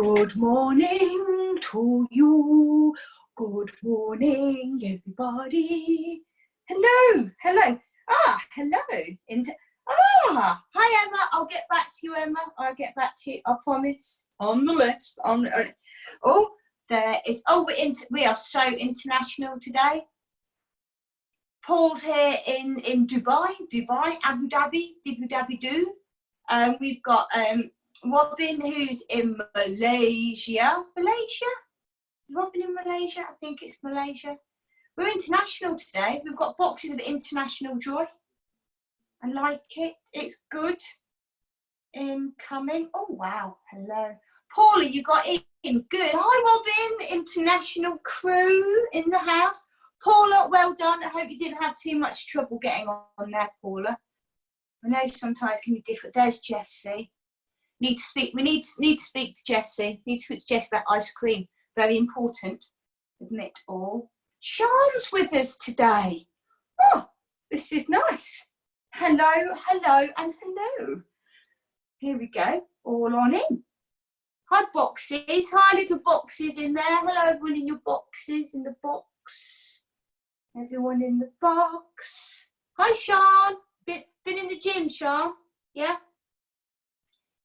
Good morning to you. Good morning, everybody. Hello, hello. Hello. Hi, Emma. I'll get back to you, Emma. I'll get back to you. I promise. On the list. Oh, there is. Oh, we are so international today. Paul's here in Dubai, Abu Dhabi. We've got Robin, who's in Malaysia. Robin in Malaysia. I think it's Malaysia. We're international today. We've got boxes of international joy. I like it. It's good. Incoming. Oh, wow. Hello. Paula, you got in. Good. Hi, Robin. International crew in the house. Paula, well done. I hope you didn't have too much trouble getting on there, Paula. I know sometimes it can be difficult. There's Jessie. We need to speak to Jessie. Need to speak to Jessie about ice cream. Very important. Admit all. Sean's with us today. Oh, this is nice. Hello, hello, and hello. Here we go. All on in. Hi, boxes. Hi, little boxes in there. Hello, everyone in your boxes. In the box. Everyone in the box. Hi, Sean. Been in the gym, Sean? Yeah?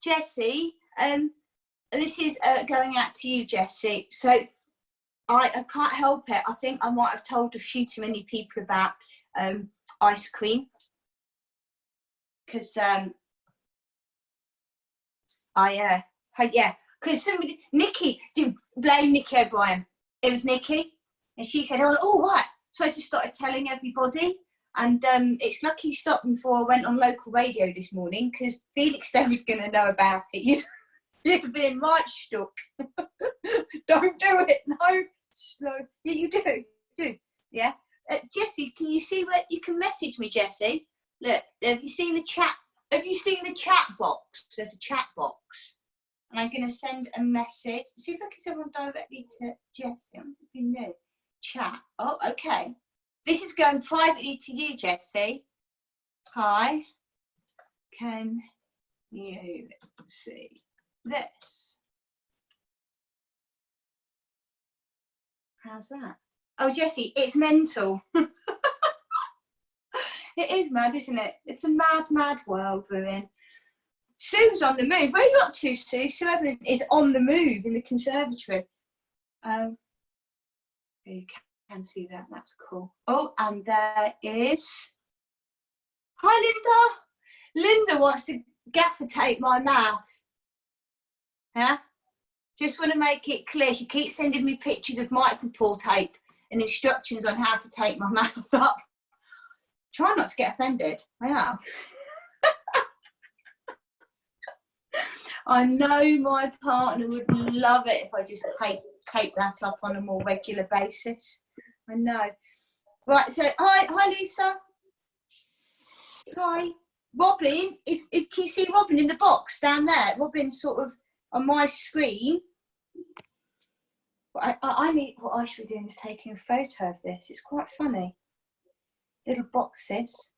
Jessie, this is going out to you, Jessie. So I can't help it. I think I might have told a few too many people about ice cream. Because because somebody, Nikki, didn't blame Nikki O'Brien. It was Nikki. And she said, oh, what? So I just started telling everybody. And it's lucky you stopped me before I went on local radio this morning, because Felix there was going to know about it. You'd have been right stuck. Don't do it. No, slow. Yeah, you do. Yeah. Jessie, can you see where you can message me, Jessie? Look, have you seen the chat? Have you seen the chat box? There's a chat box. And I'm going to send a message. See if I can send one directly to Jessie. I'm thinking no. Chat. Oh, okay. This is going privately to you, Jessie. Hi. Can you see this? How's that? Oh, Jessie, it's mental. It is mad, isn't it? It's a mad, mad world we're in. Sue's on the move. Where are you up to, Sue? Sue Evelyn is on the move in the conservatory. You can see that. That's cool. Oh, and there is... Hi, Linda. Linda wants to gaffer tape my mouth. Yeah? Just want to make it clear. She keeps sending me pictures of micropore tape and instructions on how to tape my mouth up. Try not to get offended. I am. I know my partner would love it if I just tape that up on a more regular basis. I know. Right, so hi Lisa. Hi. Robin, can you see Robin in the box down there? Robin's sort of on my screen. What I should be doing is taking a photo of this. It's quite funny. Little boxes.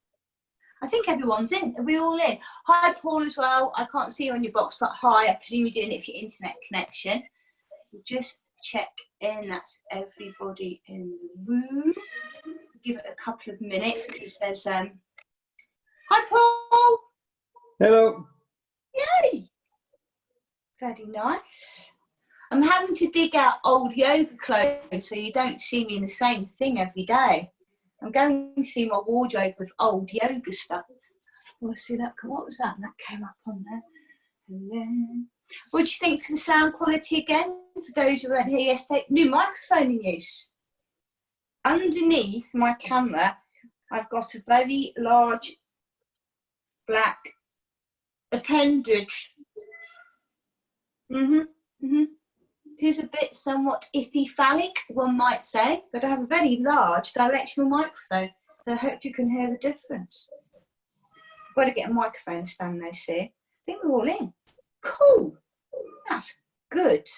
I think everyone's in. Are we all in? Hi, Paul, as well. I can't see you on your box, but hi. I presume you're doing it for your internet connection. Just check in. That's everybody in the room. Give it a couple of minutes because there's Hi, Paul. Hello. Yay. Very nice. I'm having to dig out old yoga clothes so you don't see me in the same thing every day. I'm going to see my wardrobe with old yoga stuff. Oh, see that? What was that? That came up on there. Hello. What do you think to the sound quality again? For those who weren't here yesterday, new microphone in use. Underneath my camera, I've got a very large black appendage. It is a bit somewhat iffy phallic, one might say, but I have a very large directional microphone, so I hope you can hear the difference. I've got to get a microphone stand there, see? I think we're all in. Cool. That's good.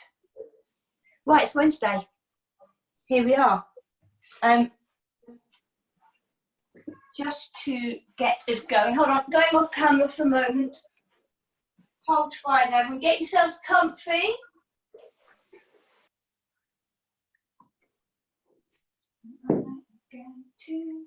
Right, it's Wednesday. Here we are. Just to get this going. Hold on, going off camera for a moment. Hold fire there, everyone. Get yourselves comfy. I'm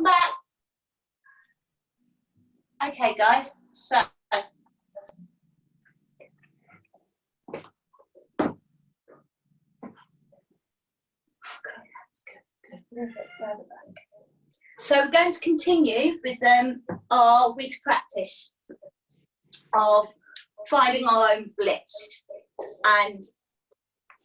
back. Okay, guys, so so we're going to continue with our week's practice of finding our own bliss. And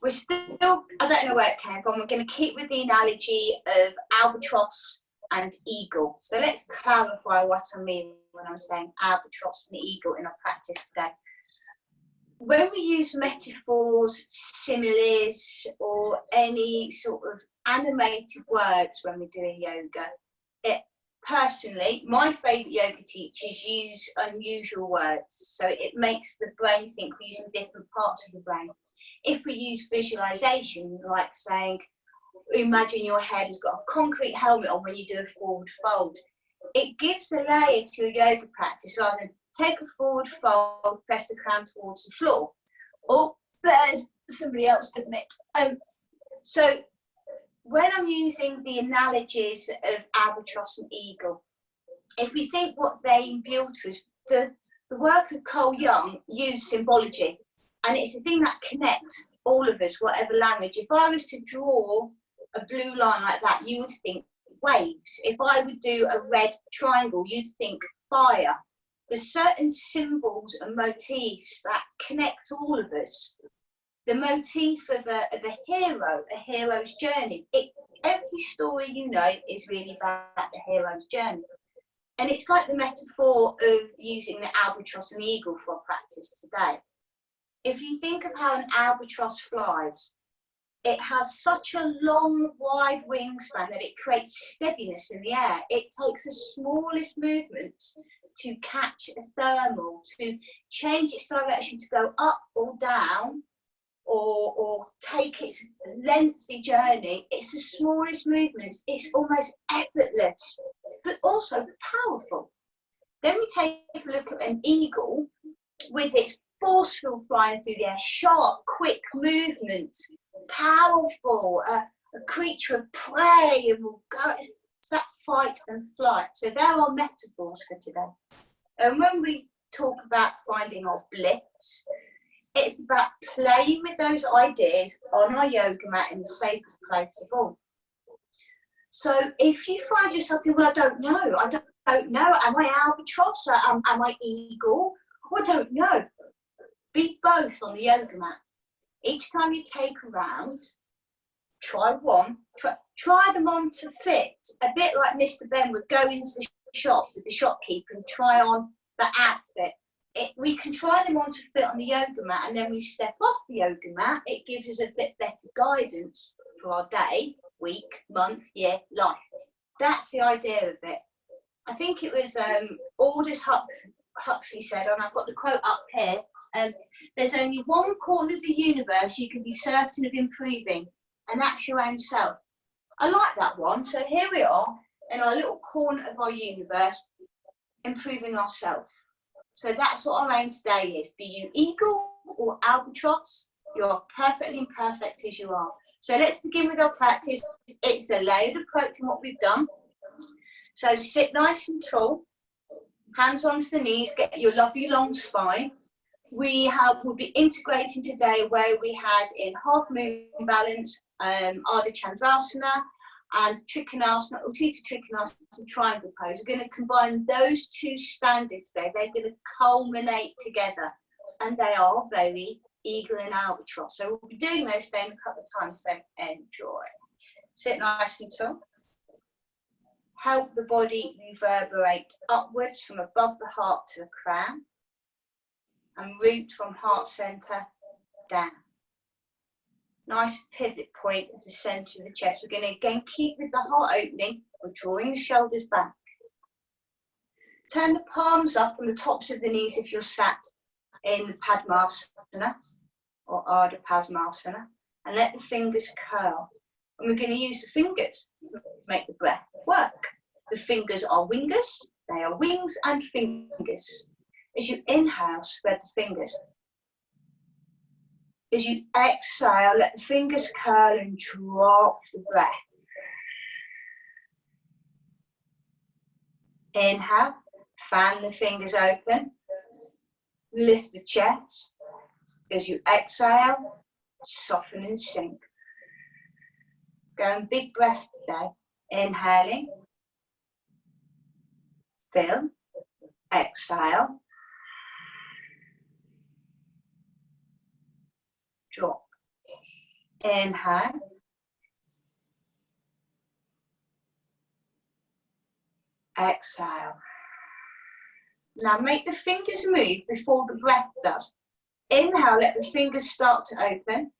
we're still, I don't know where it came from, we're going to keep with the analogy of albatross and eagle. So let's clarify what I mean when I'm saying albatross and eagle in our practice today. When we use metaphors, similes, or any sort of animated words when we're doing yoga, personally, my favourite yoga teachers use unusual words, so it makes the brain think we're using different parts of the brain. If we use visualisation, like saying, imagine your head has got a concrete helmet on when you do a forward fold, it gives a layer to a yoga practice rather than take a forward fold, press the crown towards the floor. Oh, there's somebody else with me. So when I'm using the analogies of albatross and eagle, if we think what they imbue to us, the work of Carl Jung used symbology, and it's the thing that connects all of us, whatever language. If I was to draw a blue line like that, you would think waves. If I would do a red triangle, you'd think fire. There's certain symbols and motifs that connect all of us. The motif of a hero's journey. Every story you know is really about the hero's journey. And it's like the metaphor of using the albatross and eagle for our practice today. If you think of how an albatross flies, it has such a long, wide wingspan that it creates steadiness in the air. It takes the smallest movements to catch a thermal, to change its direction, to go up or down, or take its lengthy journey. It's the smallest movements. It's almost effortless, but also powerful. Then we take a look at an eagle with its forceful flying through the air, sharp, quick movements, powerful, a creature of prey, and will go. It's that fight and flight. So there are metaphors for today. And when we talk about finding our bliss, it's about playing with those ideas on our yoga mat in the safest place of all. So if you find yourself thinking, well, I don't know, am I albatross, am I eagle? Well, I don't know. Be both on the yoga mat. Each time you take a round, try one, try them on to fit, a bit like Mr. Ben would go into the shop with the shopkeeper and try on the outfit. We can try them on to fit on the yoga mat, and then we step off the yoga mat. It gives us a bit better guidance for our day, week, month, year, life. That's the idea of it. I think it was Aldous Huxley said, and I've got the quote up here, there's only one corner of the universe you can be certain of improving, and that's your own self. I like that one. So here we are in our little corner of our universe, improving ourselves. So that's what our aim today is. Be you eagle or albatross, you are perfectly imperfect as you are. So let's begin with our practice. It's a layered approach from what we've done. So sit nice and tall, hands onto the knees, get your lovely long spine. We'll be integrating today where we had in half moon balance, Ardha Chandrasana and Trikonasana, Uttita Trikonasana, triangle pose. We're going to combine those two standards today. They're going to culminate together, and they are very eagle and albatross. So we'll be doing those then a couple of times, so enjoy. Sit nice and tall. Help the body reverberate upwards from above the heart to the crown, and root from heart center down. Nice pivot point at the center of the chest. We're going to again keep with the heart opening. We're drawing the shoulders back. Turn the palms up on the tops of the knees if you're sat in Padmasana or Ardha Padmasana. and let the fingers curl. And we're going to use the fingers to make the breath work. The fingers are wingers. They are wings and fingers. As you inhale, spread the fingers. As you exhale, let the fingers curl and drop the breath. Inhale, fan the fingers open. Lift the chest. As you exhale, soften and sink. Going big breaths today. Inhaling. Fill. Exhale. Drop. Inhale. Exhale. Now make the fingers move before the breath does. Inhale, let the fingers start to open.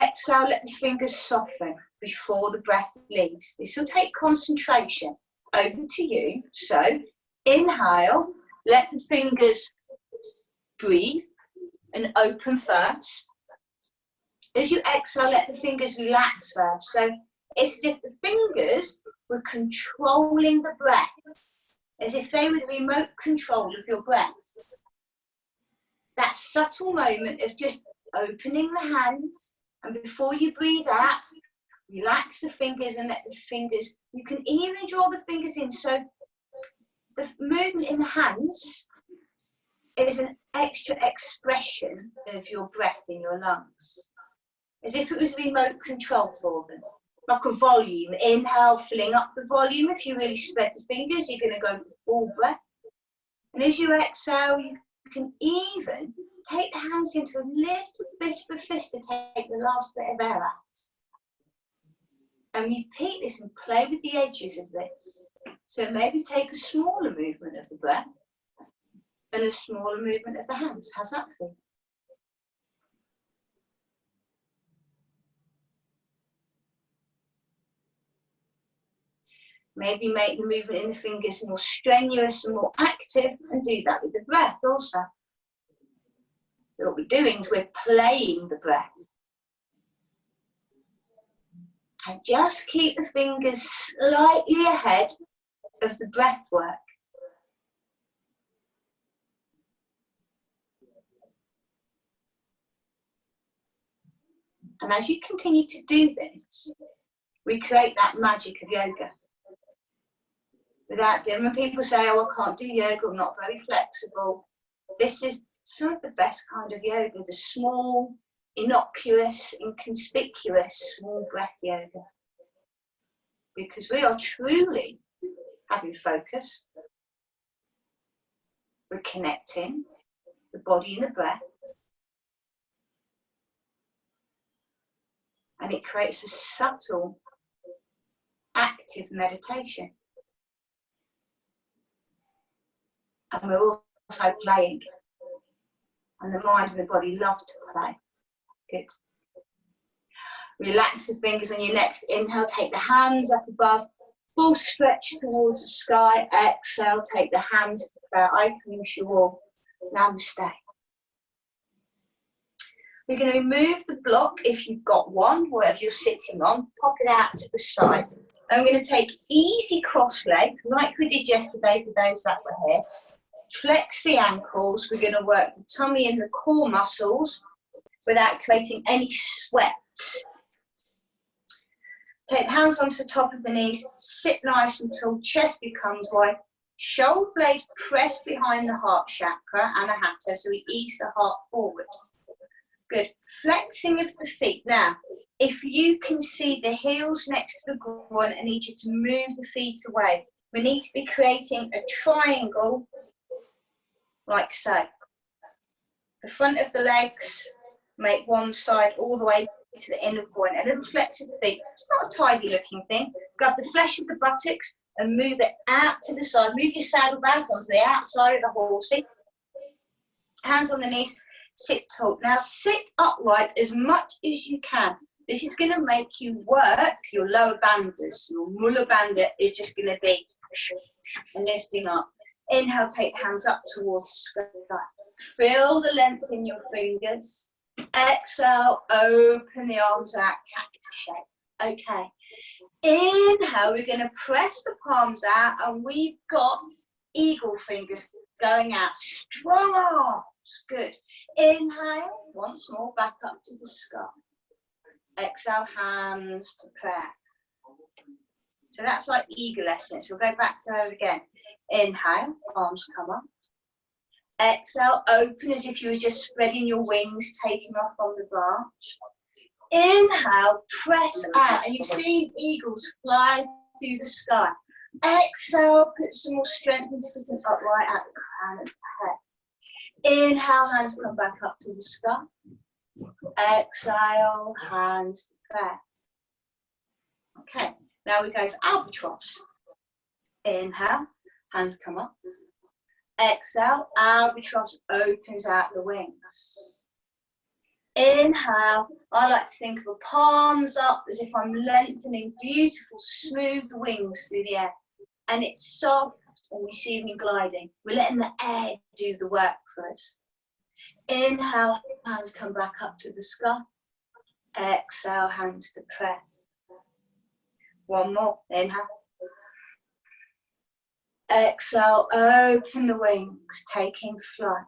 Exhale, let the fingers soften before the breath leaves. This will take concentration. Over to you. So, inhale, let the fingers breathe and open first. As you exhale, let the fingers relax first. So, it's as if the fingers were controlling the breath, as if they were the remote control of your breath. That subtle moment of just opening the hands, and before you breathe out, relax the fingers and let the fingers, you can even draw the fingers in. So the movement in the hands is an extra expression of your breath in your lungs, as if it was remote control for them. Like a volume. Inhale, filling up the volume. If you really spread the fingers, you're going to go full breath. And as you exhale, you can even take the hands into a little bit of a fist to take the last bit of air out. And repeat this and play with the edges of this. So maybe take a smaller movement of the breath and a smaller movement of the hands. How's that feel? Maybe make the movement in the fingers more strenuous and more active, and do that with the breath also. So what we're doing is we're playing the breath. And just keep the fingers slightly ahead of the breath work. And as you continue to do this, we create that magic of yoga. Without doing, when people say, oh, I can't do yoga, I'm not very flexible. This is some of the best kind of yoga, the small, innocuous, inconspicuous, small breath yoga. Because we are truly having focus. We're connecting the body and the breath. And it creates a subtle, active meditation. And we're also playing. And the mind and the body love to play. Good. Relax the fingers on your next inhale. Take the hands up above. Full stretch towards the sky. Exhale. Take the hands about. I finish you all. Namaste. We're going to remove the block if you've got one, whatever you're sitting on. Pop it out to the side. I'm going to take easy cross leg, like we did yesterday for those that were here. Flex the ankles. We're going to work the tummy and the core muscles without creating any sweat. Take the hands onto the top of the knees. Sit nice until chest becomes wide. Shoulder blades press behind the heart chakra, anahata, so we ease the heart forward. Good. Flexing of the feet. Now, if you can see the heels next to the groin, I need you to move the feet away. We need to be creating a triangle like so. The front of the legs make one side all the way to the inner groin. A little flex of the feet. It's not a tidy looking thing. Grab the flesh of the buttocks and move it out to the side. Move your saddlebags onto the outside of the horsey. Hands on the knees. Sit tall. Now sit upright as much as you can. This is going to make you work your lower bandhas. Your mula bandha is just going to be lifting up. Inhale, take the hands up towards the sky. Feel the length in your fingers. Exhale, open the arms out, cactus shape. Okay. Inhale, we're going to press the palms out, and we've got eagle fingers going out. Strong arms. Good. Inhale, once more, back up to the sky. Exhale, hands to prayer. So that's like eagle essence. We'll go back to that again. Inhale, arms come up. Exhale, open as if you were just spreading your wings, taking off on the branch. Inhale, press out, and you've seen eagles fly through the sky. Exhale, put some more strength and sitting upright at the crown of the head. Inhale, hands come back up to the sky. Exhale, hands to prayer. Okay, now we go for albatross. Inhale, hands come up. Exhale, albatross opens out the wings. Inhale, I like to think of the palms up as if I'm lengthening beautiful, smooth wings through the air. And it's soft and receiving gliding. We're letting the air do the work for us. Inhale, hands come back up to the sky. Exhale, hands to press. One more, inhale. Exhale, open the wings, taking flight.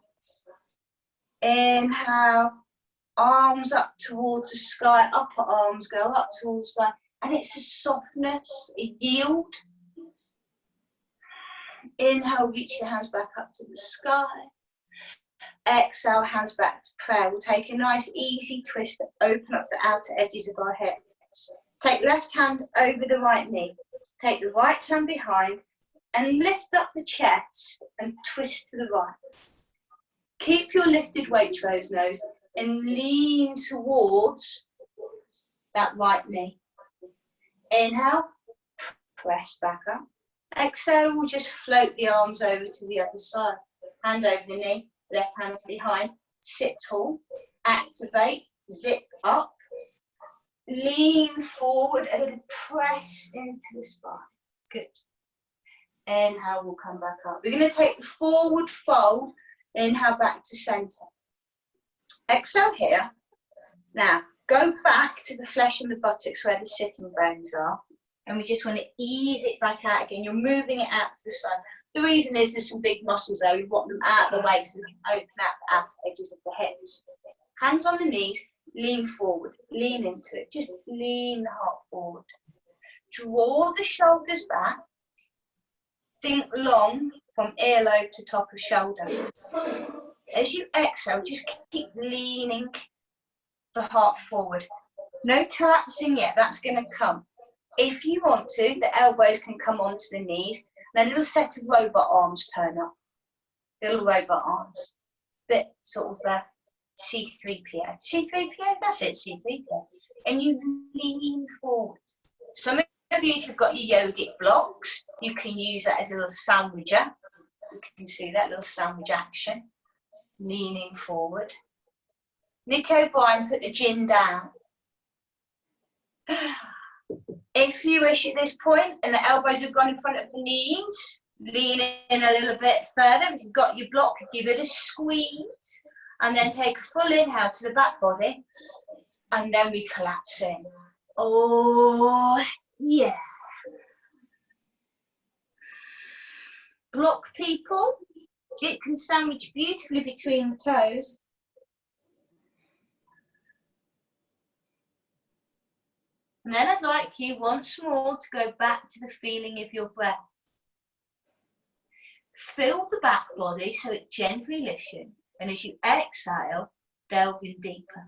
Inhale, arms up towards the sky, upper arms go up towards the sky, and it's a softness, a yield. Inhale, reach the hands back up to the sky. Exhale, hands back to prayer. We'll take a nice easy twist to open up the outer edges of our hips. Take left hand over the right knee. Take the right hand behind and lift up the chest and twist to the right. Keep your lifted weight rose nose and lean towards that right knee. Inhale, press back up. Exhale, we'll just float the arms over to the other side. Hand over the knee, left hand behind, sit tall, activate, zip up, lean forward, a little press into the spine. Good. Inhale, we'll come back up. We're going to take the forward fold, inhale back to center. Exhale here. Now, go back to the flesh and the buttocks where the sitting bones are. And we just want to ease it back out again. You're moving it out to the side. The reason is there's some big muscles there. We want them out of the way so we can open out the outer edges of the hips. Hands on the knees, lean forward, lean into it. Just lean the heart forward. Draw the shoulders back. Think long from earlobe to top of shoulder. As you exhale, just keep leaning the heart forward. No collapsing yet, that's going to come. If you want to, the elbows can come onto the knees. And a little set of robot arms turn up. Little robot arms. Bit sort of C3PO. C3PO, that's it, C3PO. And you lean forward. Some of you, if you've got your yogic blocks, you can use that as a little sandwicher. You can see that little sandwich action. Leaning forward. Nick O'Brien put the gin down. If you wish at this point, and the elbows have gone in front of the knees, lean in a little bit further. If you've got your block, give it a squeeze, and then take a full inhale to the back body, and then we collapse in. Oh, yeah. Block people, it can sandwich beautifully between the toes. And then I'd like you once more to go back to the feeling of your breath. Fill the back body so it gently lifts you. And as you exhale, delve in deeper.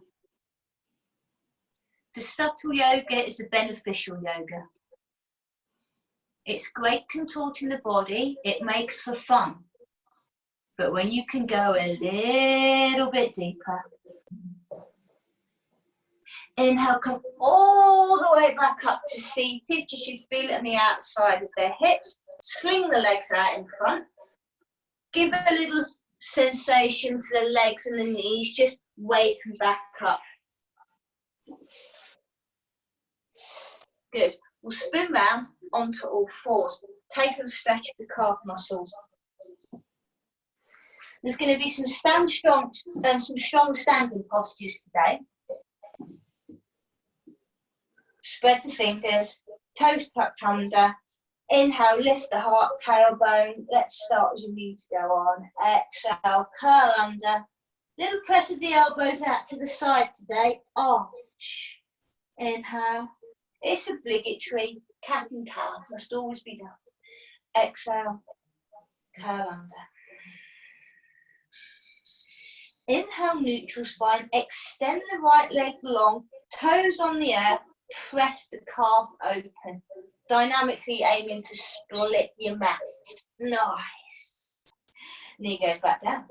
The subtle yoga is the beneficial yoga. It's great contorting the body. It makes for fun. But when you can go a little bit deeper, inhale, come all the way back up to seated. You should feel it on the outside of their hips. Sling the legs out in front. Give a little sensation to the legs and the knees. Just wake them back up. Good. We'll spin round onto all fours. Take a stretch of the calf muscles. There's going to be some strong standing postures today. Spread the fingers, toes tucked under. Inhale, lift the heart, tailbone. Let's start as you need to go on. Exhale, curl under. Little press of the elbows out to the side today. Arch. Inhale. It's obligatory. Cat and cow must always be done. Exhale, curl under. Inhale, neutral spine. Extend the right leg long, toes on the earth. Press the calf open. Dynamically aiming to split your mat. Nice. Knee goes back down.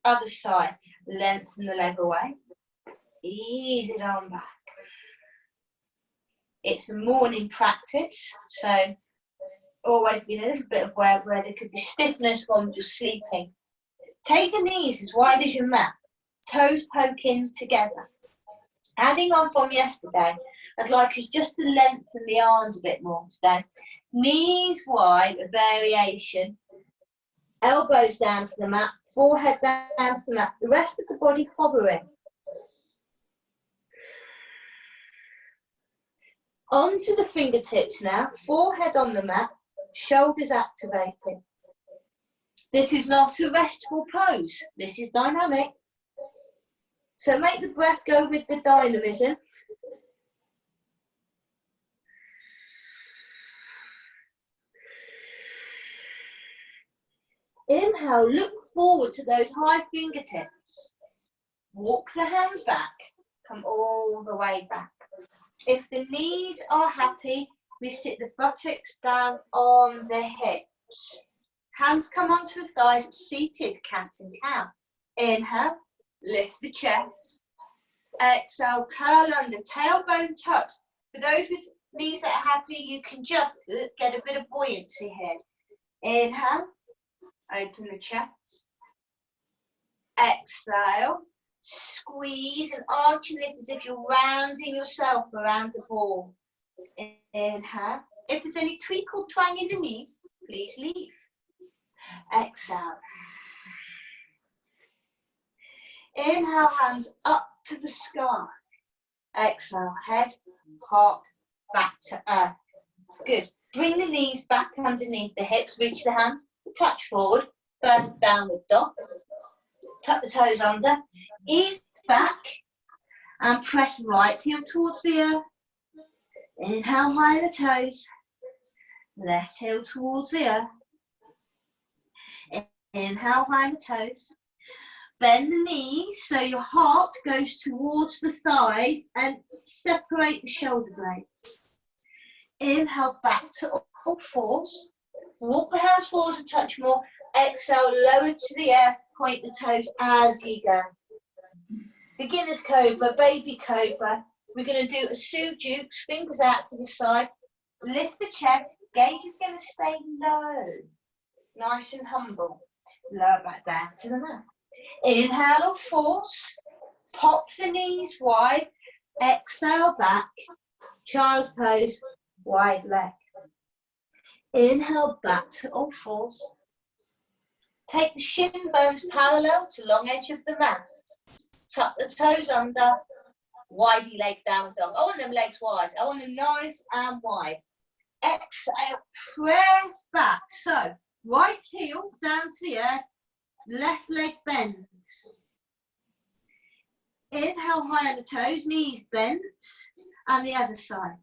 Other side. Lengthen the leg away. Ease it on back. It's a morning practice, so always be a little bit of where there could be stiffness while you're sleeping. Take the knees as wide as your mat, toes poking together. Adding on from yesterday, I'd like us just to lengthen the arms a bit more today. Knees wide, a variation. Elbows down to the mat, forehead down to the mat. The rest of the body hovering. Onto the fingertips now, forehead on the mat, shoulders activated. This is not a restful pose, this is dynamic. So make the breath go with the dynamism. Inhale, look forward to those high fingertips. Walk the hands back, come all the way back. If the knees are happy, we sit the buttocks down on the hips. Hands come onto the thighs, seated cat and cow. Inhale, lift the chest. Exhale, curl under, tailbone tucks. For those with knees that are happy, you can just get a bit of buoyancy here. Inhale, open the chest. Exhale. Squeeze and arch and lift as if you're rounding yourself around the ball. Inhale. If there's any tweak or twang in the knees, please leave. Exhale. Inhale, hands up to the sky. Exhale, head, heart, back to earth. Good. Bring the knees back underneath the hips, reach the hands, touch forward, first downward dog. Tuck the toes under, ease back, and press right heel towards the earth. Inhale, high the toes, left heel towards the earth. Inhale, high the toes. Bend the knees so your heart goes towards the thighs and separate the shoulder blades. Inhale, back to all fours. Walk the hands forwards and touch more. Exhale, lower to the earth, point the toes as you go. Beginner's cobra, baby cobra. We're going to do a Sujukes, fingers out to the side. Lift the chest, gaze is going to stay low. Nice and humble. Lower back down to the mat. Inhale or force. Pop the knees wide. Exhale back. Child's pose, wide leg. Inhale back to all fours. Take the shin bones parallel to long edge of the mat. Tuck the toes under. Widey legs down dog. I want them legs wide. I want them nice and wide. Exhale, press back. So, right heel down to the earth. Left leg bends. Inhale high on the toes, knees bent. And the other side.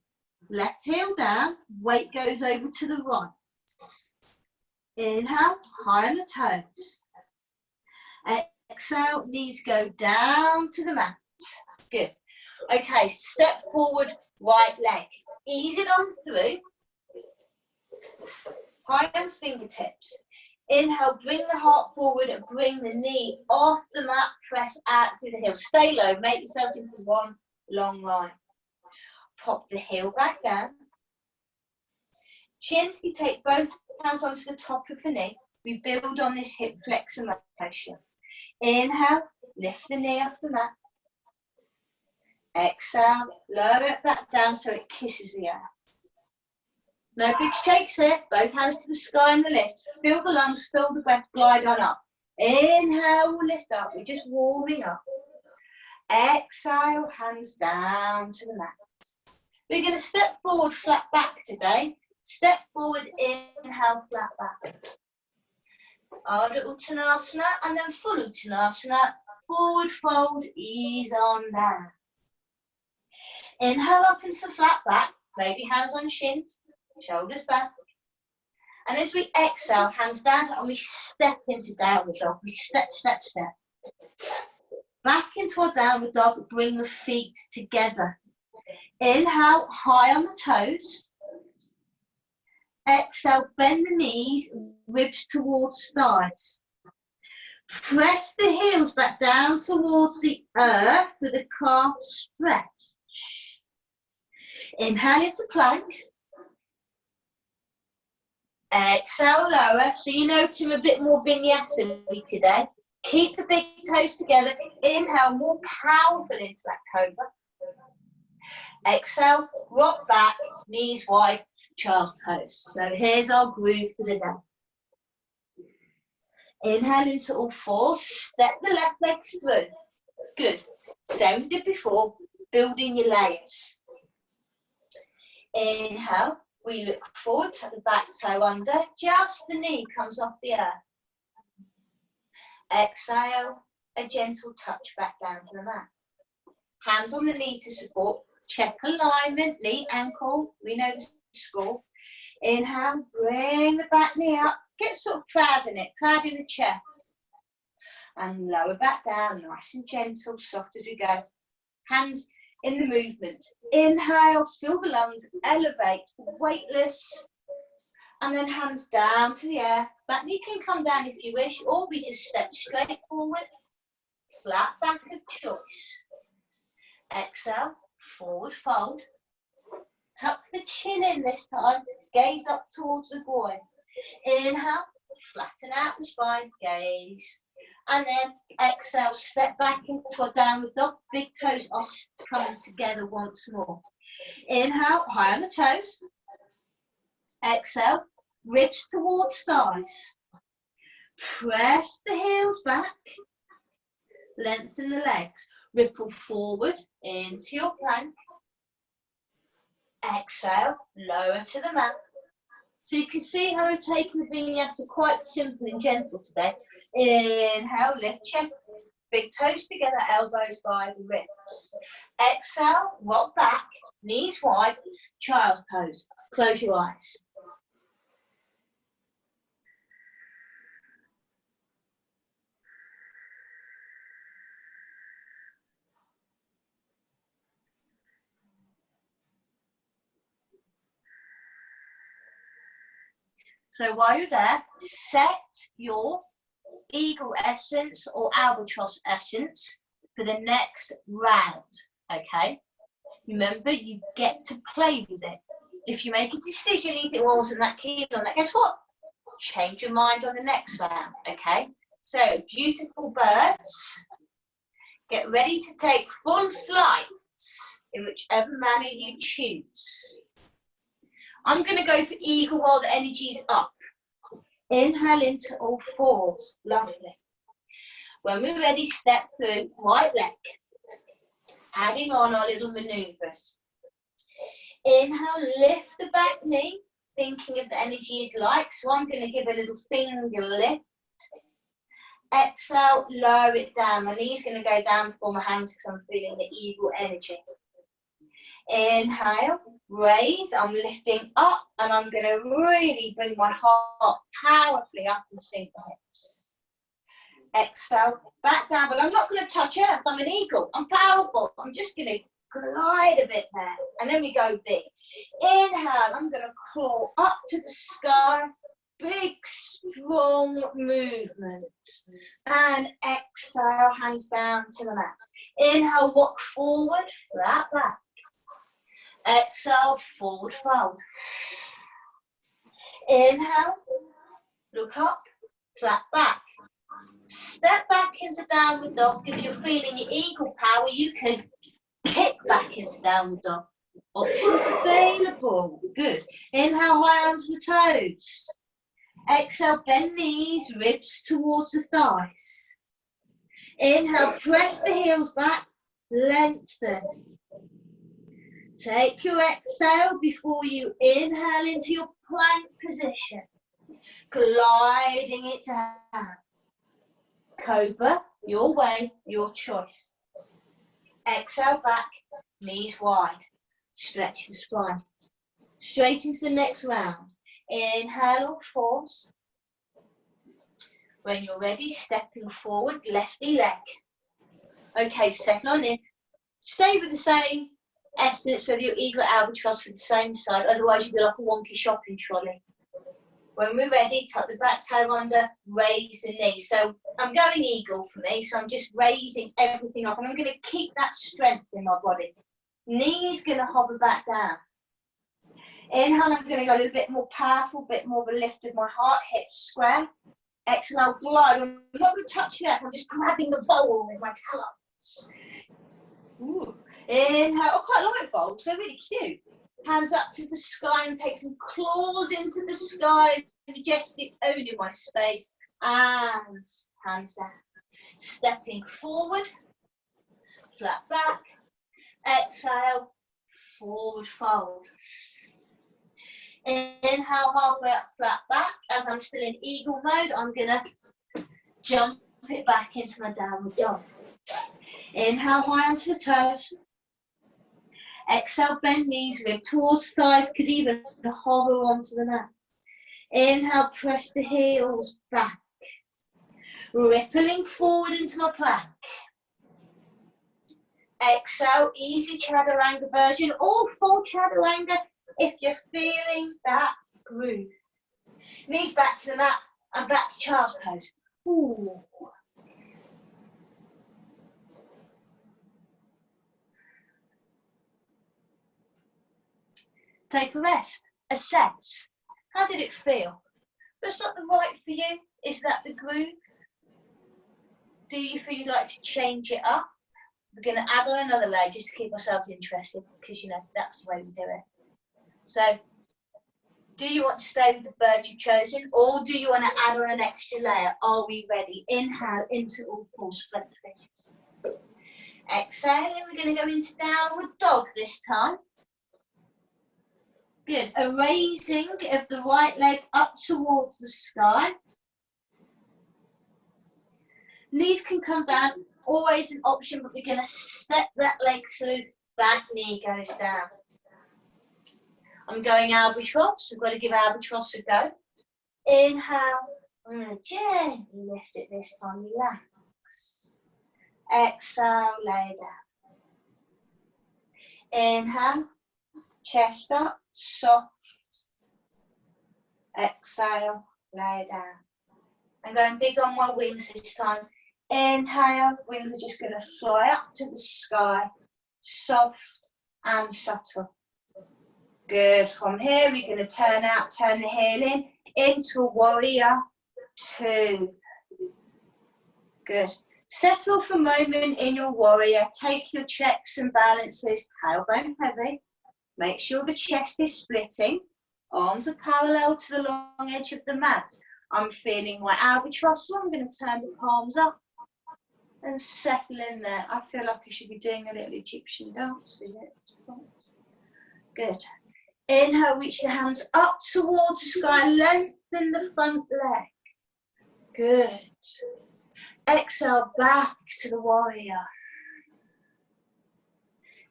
Left heel down, weight goes over to the right. Inhale, high on the toes. Exhale, knees go down to the mat. Good. Okay, step forward, right leg. Ease it on through. High on fingertips. Inhale, bring the heart forward and bring the knee off the mat. Press out through the heel. Stay low, make yourself into one long line. Pop the heel back down. Chin, you take both hands onto the top of the knee. We build on this hip flexor motion. Inhale, lift the knee off the mat. Exhale, lower it back down so it kisses the earth. No big shakes here. Both hands to the sky and the lift. Feel the lungs, feel the breath, glide on up. Inhale, we'll lift up. We're just warming up. Exhale, hands down to the mat. We're going to step forward, flat back today. Step forward, inhale, flat back. Ardha Uttanasana and then full Uttanasana. Forward fold, ease on down. Inhale up into flat back. Maybe hands on shins, shoulders back. And as we exhale, hands down and we step into downward dog. We step, step, step. Back into our downward dog, bring the feet together. Inhale, high on the toes. Exhale, bend the knees, ribs towards thighs. Press the heels back down towards the earth with the calf stretch. Inhale into plank. Exhale, lower. So you notice I'm a bit more vinyasa today. Keep the big toes together. Inhale, more powerful into that cobra. Exhale, rock back, knees wide, child's pose. So here's our groove for the day. Inhale into all fours. Step the left leg through. Good. Same as did before. Building your legs. Inhale. We look forward, tuck the back toe under. Just the knee comes off the earth. Exhale. A gentle touch back down to the mat. Hands on the knee to support. Check alignment, knee, ankle. We know the score. Inhale, bring the back knee up. Get sort of proud in it, proud in the chest. And lower back down, nice and gentle, soft as we go. Hands in the movement. Inhale, fill the lungs, elevate, weightless. And then hands down to the earth. Back knee can come down if you wish, or we just step straight forward. Flat back of choice. Exhale, forward fold. Tuck the chin in this time. Gaze up towards the groin. Inhale, flatten out the spine, gaze. And then exhale, step back into a downward dog. Big toes are coming together once more. Inhale, high on the toes. Exhale, ribs towards thighs. Press the heels back. Lengthen the legs. Ripple forward into your plank. Exhale, lower to the mat. So you can see how we've taken the vinyasa quite simple and gentle today. Inhale, lift chest, big toes together, elbows by the ribs. Exhale, rock back, knees wide, child's pose. Close your eyes. So while you're there, set your eagle essence or albatross essence for the next round, okay? Remember, you get to play with it. If you make a decision, you think, well, I wasn't that keen on that, guess what? Change your mind on the next round, okay? So, beautiful birds, get ready to take full flights in whichever manner you choose. I'm going to go for eagle while the energy's up. Inhale into all fours. Lovely. When we're ready, step through right leg. Adding on our little manoeuvres. Inhale, lift the back knee, thinking of the energy you'd like. So I'm going to give a little finger lift. Exhale, lower it down. My knee's going to go down before my hands because I'm feeling the eagle energy. Inhale, raise, I'm lifting up and I'm going to really bring my heart powerfully up and sink the hips. Exhale, back down, but I'm not going to touch earth, I'm an eagle, I'm powerful, I'm just going to glide a bit there, and then we go big. Inhale, I'm going to claw up to the sky, big strong movement, and exhale, hands down to the mat. Inhale, walk forward, flat back. Exhale, forward fold. Inhale, look up, flat back. Step back into downward dog. If you're feeling your eagle power, you can kick back into downward dog. Options available. Good. Inhale, high onto the toes. Exhale, bend knees, ribs towards the thighs. Inhale, press the heels back, lengthen. Take your exhale before you inhale into your plank position, gliding it down. Cobra, your way, your choice. Exhale back, knees wide, stretch the spine. Straight into the next round. Inhale all fours. When you're ready, stepping forward, lefty leg. Okay, settle on in. Stay with the same essence with your eagle albatross for the same side, otherwise you'll be like a wonky shopping trolley. When we're ready, tuck the back toe under, raise the knee. So I'm going eagle for me, so I'm just raising everything up, and I'm going to keep that strength in my body. Knees going to hover back down. Inhale, I'm going to go a little bit more powerful, a bit more of a lift of my heart, hips square. Exhale, glide. I'm not going to touch that, I'm just grabbing the bowl with my talons. Ooh. Inhale, I quite like bowls, they're really cute. Hands up to the sky and take some claws into the sky, majestic, owning my space. And hands down. Stepping forward, flat back. Exhale, forward fold. Inhale, halfway up, flat back. As I'm still in eagle mode, I'm going to jump it back into my downward dog. Inhale, high onto the toes. Exhale, bend knees, rib towards thighs, could even hover onto the mat. Inhale, press the heels back. Rippling forward into my plank. Exhale, easy chaturanga version, or full chaturanga if you're feeling that groove. Knees back to the mat and back to child's pose. Ooh. Take a rest, assess. How did it feel? If it's not the right for you, is that the groove? Do you feel you'd like to change it up? We're going to add on another layer just to keep ourselves interested, because, you know, that's the way we do it. So, do you want to stay with the bird you've chosen, or do you want to add on an extra layer? Are we ready? Inhale into all four split fishes. Exhaling, we're going to go into downward dog this time. Good. A raising of the right leg up towards the sky. Knees can come down, always an option, but we're going to step that leg through, back knee goes down. I'm going albatross, I've got to give albatross a go. Inhale, I'm going to gently lift it this time, relax. Exhale, lay down. Inhale, chest up, soft. Exhale, lay down. I'm going big on my wings this time. Inhale, wings are just going to fly up to the sky, soft and subtle. Good. From here, we're going to turn out, turn the heel in, into a warrior two. Good. Settle for a moment in your warrior. Take your checks and balances, tailbone heavy. Make sure the chest is splitting. Arms are parallel to the long edge of the mat. I'm feeling my albatross, so I'm going to turn the palms up and settle in there. I feel like I should be doing a little Egyptian dance with it. Good. Inhale, reach the hands up towards the sky, lengthen the front leg. Good. Exhale, back to the warrior.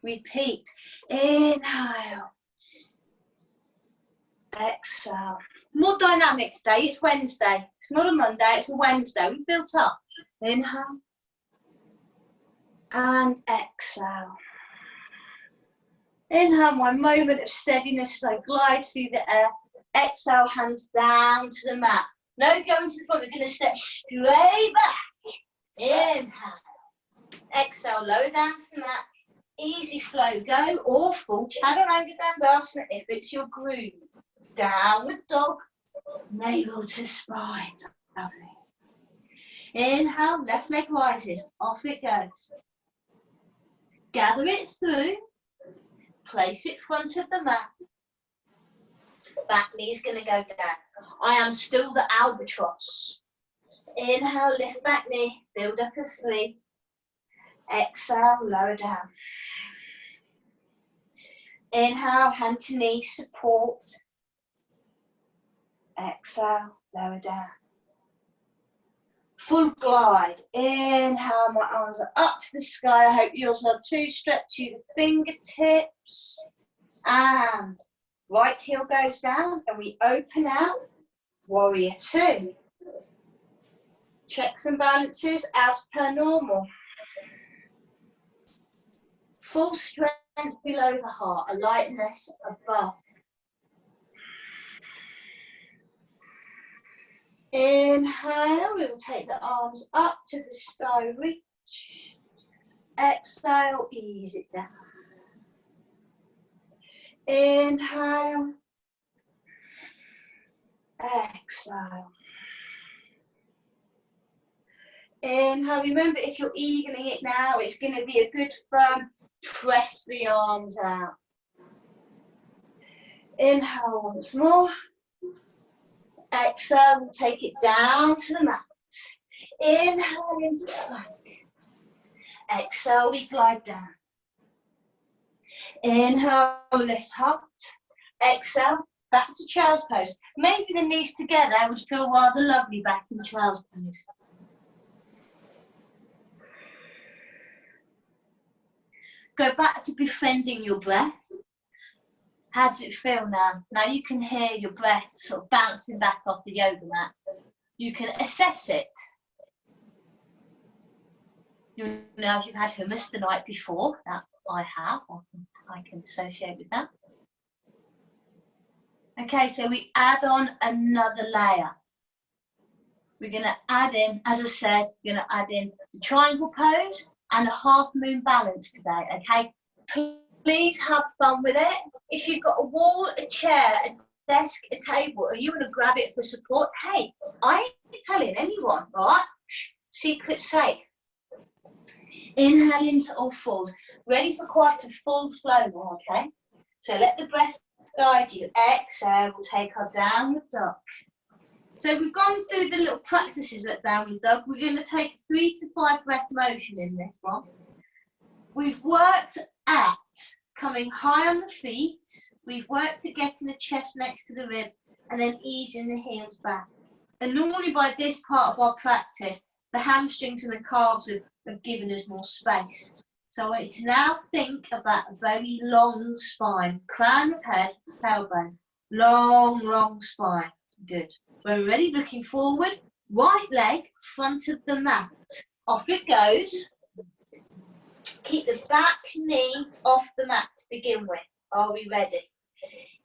Repeat. Inhale. Exhale. More dynamic today. It's Wednesday. It's not a Monday, it's a Wednesday. We've built up. Inhale. And exhale. Inhale, my moment of steadiness as I glide through the air. Exhale, hands down to the mat. No going to the front, we're going to step straight back. Inhale. Exhale, lower down to the mat. Easy flow, go or full chaturanga dandasana if it's your groove. Downward dog, navel to spine. Lovely. Inhale, left leg rises, off it goes. Gather it through, place it front of the mat. Back knee's going to go down. I am still the albatross. Inhale, lift back knee, build up a 3. Exhale, lower down. Inhale, hand to knee, support. Exhale, lower down. Full glide. Inhale, my arms are up to the sky. I hope yours are too. Stretch through the fingertips. And right heel goes down and we open out. Warrior 2. Checks and balances as per normal. Full strength below the heart, a lightness above. Inhale, we will take the arms up to the sky, reach. Exhale, ease it down. Inhale. Exhale. Inhale. Remember, if you're eagling it now, it's going to be a good firm press the arms out. Inhale once more. Exhale, we'll take it down to the mat. Inhale into the plank. Exhale, we glide down. Inhale, lift up. Exhale, back to child's pose. Maybe the knees together would feel rather lovely back in child's pose. Go back to befriending your breath. How does it feel now? Now you can hear your breath sort of bouncing back off the yoga mat. You can assess it. You know, if you've had hummus the night before, that I have, I can associate with that. Okay, so we add on another layer. We're going to add in, as I said, we're going to add in the triangle pose and a half moon balance today, okay? Please have fun with it. If you've got a wall, a chair, a desk, a table, or you want to grab it for support, hey, I ain't telling anyone, right? Secret safe. Inhale into all fours. Ready for quite a full flow now, okay? So let the breath guide you. Exhale, we'll take our downward dog. So we've gone through the little practices at downward dog. We're going to take 3 to 5 breath motion in this one. We've worked at coming high on the feet. We've worked at getting the chest next to the rib and then easing the heels back. And normally by this part of our practice, the hamstrings and the calves have given us more space. So I want you to now think about a very long spine. Crown of head, tailbone. Long, long spine. Good. When we're ready, looking forward, right leg, front of the mat. Off it goes. Keep the back knee off the mat to begin with. Are we ready?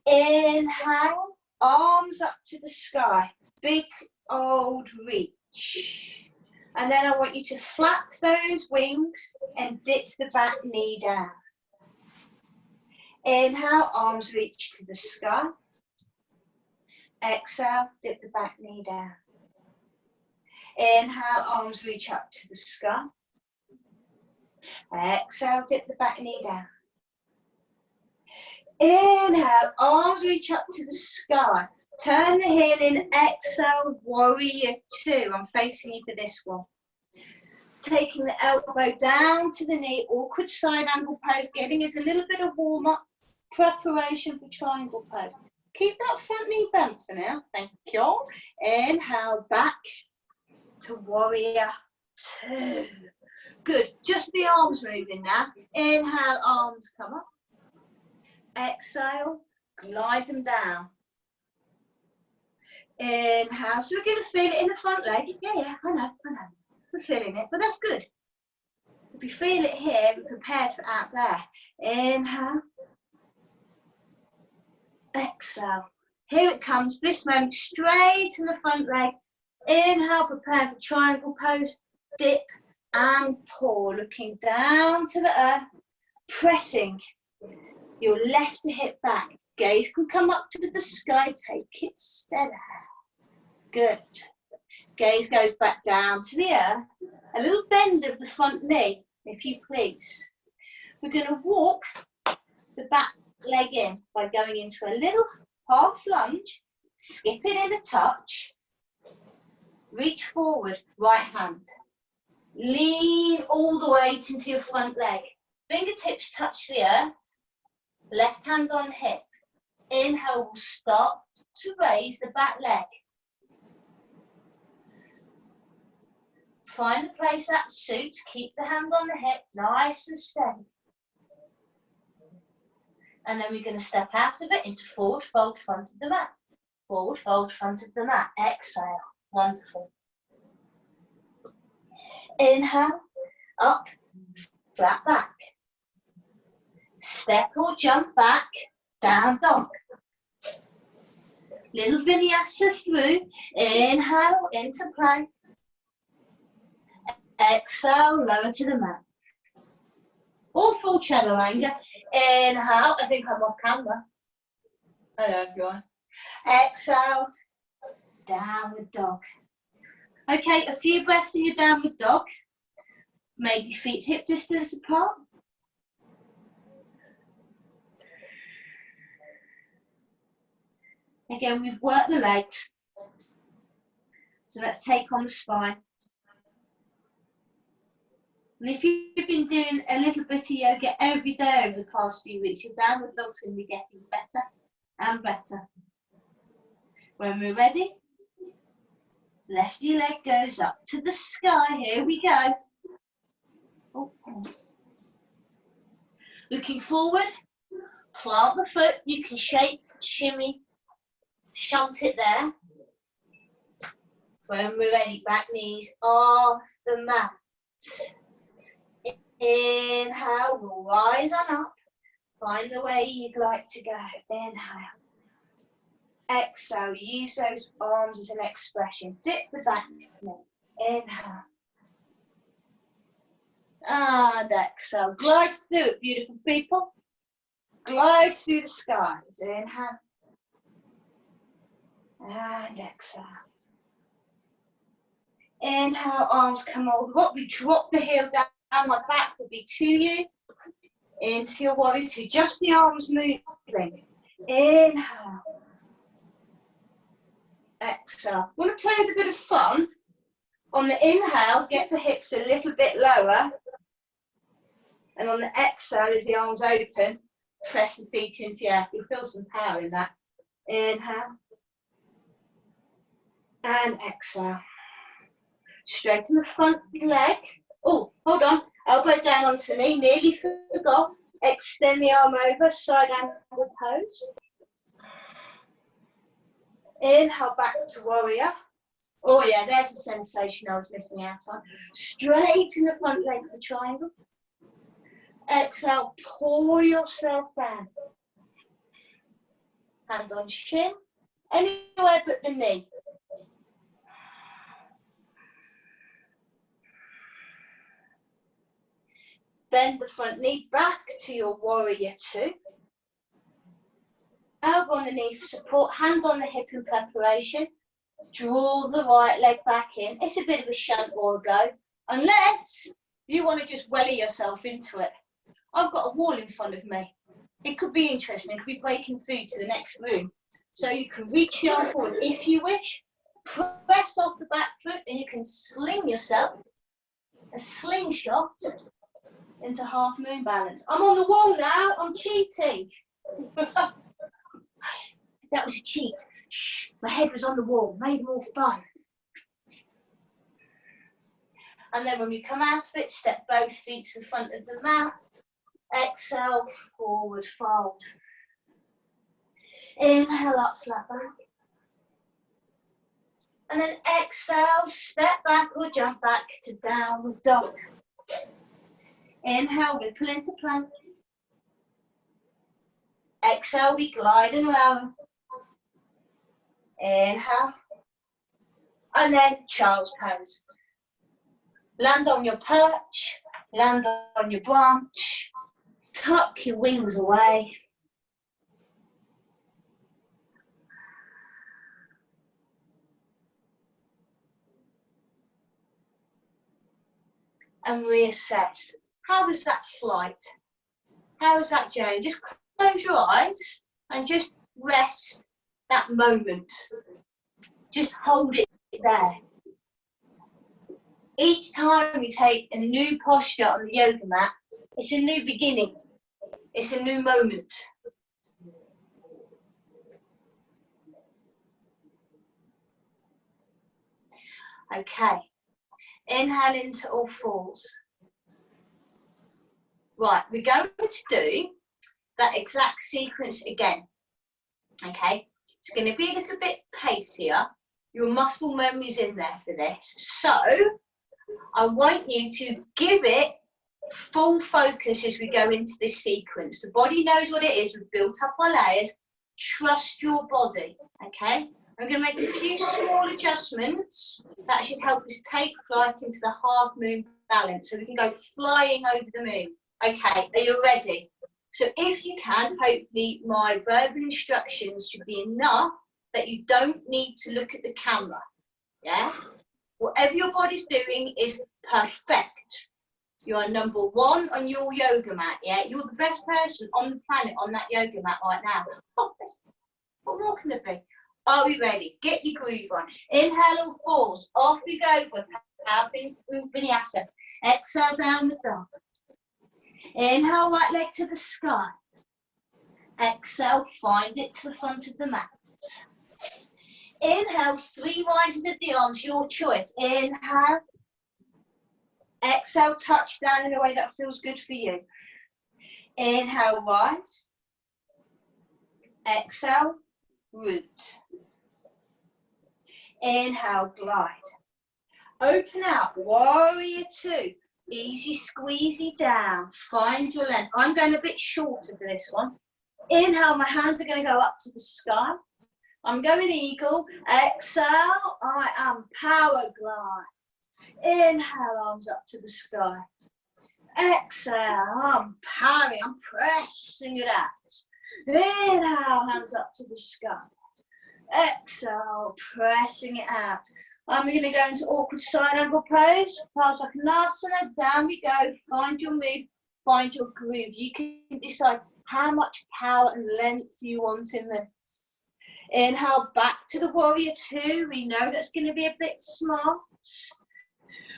Inhale, arms up to the sky. Big old reach. And then I want you to flap those wings and dip the back knee down. Inhale, arms reach to the sky. Exhale, dip the back knee down. Inhale, arms reach up to the sky. Exhale, dip the back knee down. Inhale, arms reach up to the sky. Turn the heel in, exhale, warrior 2. I'm facing you for this one. Taking the elbow down to the knee, awkward side angle pose, getting us a little bit of warm up, preparation for triangle pose. Keep that front knee bent for now, thank you. Inhale, back to warrior 2. Good, just the arms moving now. Inhale, arms come up. Exhale, glide them down. Inhale, so we're going to feel it in the front leg. Yeah, I know. We're feeling it, but that's good. If you feel it here, we're prepared for out there. Inhale. Exhale. Here it comes, this moment, straight to the front leg. Inhale, prepare for triangle pose. Dip and pull, looking down to the earth, pressing your left hip back. Gaze can come up to the sky, take it steady. Good. Gaze goes back down to the earth. A little bend of the front knee, if you please. We're going to walk the back leg in by going into a little half lunge, skipping in a touch, reach forward, right hand. Lean all the weight into your front leg. Fingertips touch the earth, left hand on hip. Inhale, we'll stop to raise the back leg. Find a place that suits, keep the hand on the hip, nice and steady. And then we're going to step out of it into forward fold, front of the mat. Forward fold, front of the mat. Exhale, wonderful. Inhale, up, flat back. Step or jump back, down dog. Little vinyasa through. Inhale, into plank. Exhale, lower to the mat. Or full chaturanga. Inhale, I think I'm off camera. Hello everyone. Exhale, downward dog. Okay, a few breaths in your downward dog. Maybe feet hip distance apart. Again, we've worked the legs. So let's take on the spine. And if you've been doing a little bit of yoga every day over the past few weeks, your downward dog's going to be getting better and better. When we're ready, lefty leg goes up to the sky. Here we go. Oh. Looking forward, plant the foot. You can shake, shimmy, shunt it there. When we're ready, back knees off the mat. Inhale, we'll rise on up. Find the way you'd like to go. Inhale. Exhale, use those arms as an expression. Dip the back knee. Inhale. And exhale. Glide through it, beautiful people. Glide through the skies. Inhale. And exhale. Inhale, arms come over. What we drop the heel down. My back will be to you, into your warrior two, just the arms moving. Inhale. Exhale. Want to play with a bit of fun? On the inhale, get the hips a little bit lower. And on the exhale, as the arms open, press the feet into the earth. You'll feel some power in that. Inhale. And exhale. Straighten the front leg. Oh, hold on. Elbow down onto the knee, nearly forgot. Extend the arm over, side angle pose. Inhale, back to warrior. Oh yeah, there's the sensation I was missing out on. Straighten the front leg for triangle. Exhale, pull yourself down. Hand on shin, anywhere but the knee. Bend the front knee back to your warrior two. Elbow on the knee for support, hand on the hip in preparation. Draw the right leg back in. It's a bit of a shunt or a go, unless you want to just welly yourself into it. I've got a wall in front of me. It could be interesting. It could be breaking through to the next room. So you can reach the arm forward if you wish. Press off the back foot and you can sling yourself a slingshot into half moon balance. I'm on the wall now, I'm cheating. That was a cheat. Shh, my head was on the wall, made more fun. And then when we come out of it, step both feet to the front of the mat. Exhale, forward fold. Inhale, up, flat back. And then exhale, step back or jump back to downward dog. Inhale, ripple into plank. Exhale, we glide and lower. Inhale. And then child's pose. Land on your perch, land on your branch, tuck your wings away. And reassess. How was that flight? How was that journey? Just close your eyes and just rest that moment. Just hold it there. Each time we take a new posture on the yoga mat, it's a new beginning. It's a new moment. Okay. Inhale into all fours. Right, we're going to do that exact sequence again. Okay, it's going to be a little bit pacier. Your muscle memory's in there for this. So I want you to give it full focus as we go into this sequence. The body knows what it is. We've built up our layers. Trust your body. Okay, I'm going to make a few small adjustments that should help us take flight into the half moon balance so we can go flying over the moon. Okay, are you ready? So if you can, hopefully my verbal instructions should be enough that you don't need to look at the camera. Yeah? Whatever your body's doing is perfect. You are number one on your yoga mat, yeah? You're the best person on the planet on that yoga mat right now. Oh, what more can there be? Are we ready? Get your groove on. Inhale all fours. Off we go for vinyasa. Exhale down the dog. Inhale, right leg to the sky. Exhale, find it to the front of the mat. Inhale, 3 rises of the arms, your choice. Inhale. Exhale, touch down in a way that feels good for you. Inhale, rise. Exhale, root. Inhale, glide. Open out, warrior 2. Easy squeezy down, find your length. I'm going a bit shorter for this one. Inhale, my hands are going to go up to the sky. I'm going eagle. Exhale, I am power glide. Inhale, arms up to the sky. Exhale, I'm powering, I'm pressing it out. Inhale, hands up to the sky. Exhale, pressing it out. I'm going to go into awkward side angle pose. Padmasana, down we go. Find your move, find your groove. You can decide how much power and length you want in this. Inhale, back to the warrior 2. We know that's going to be a bit smart.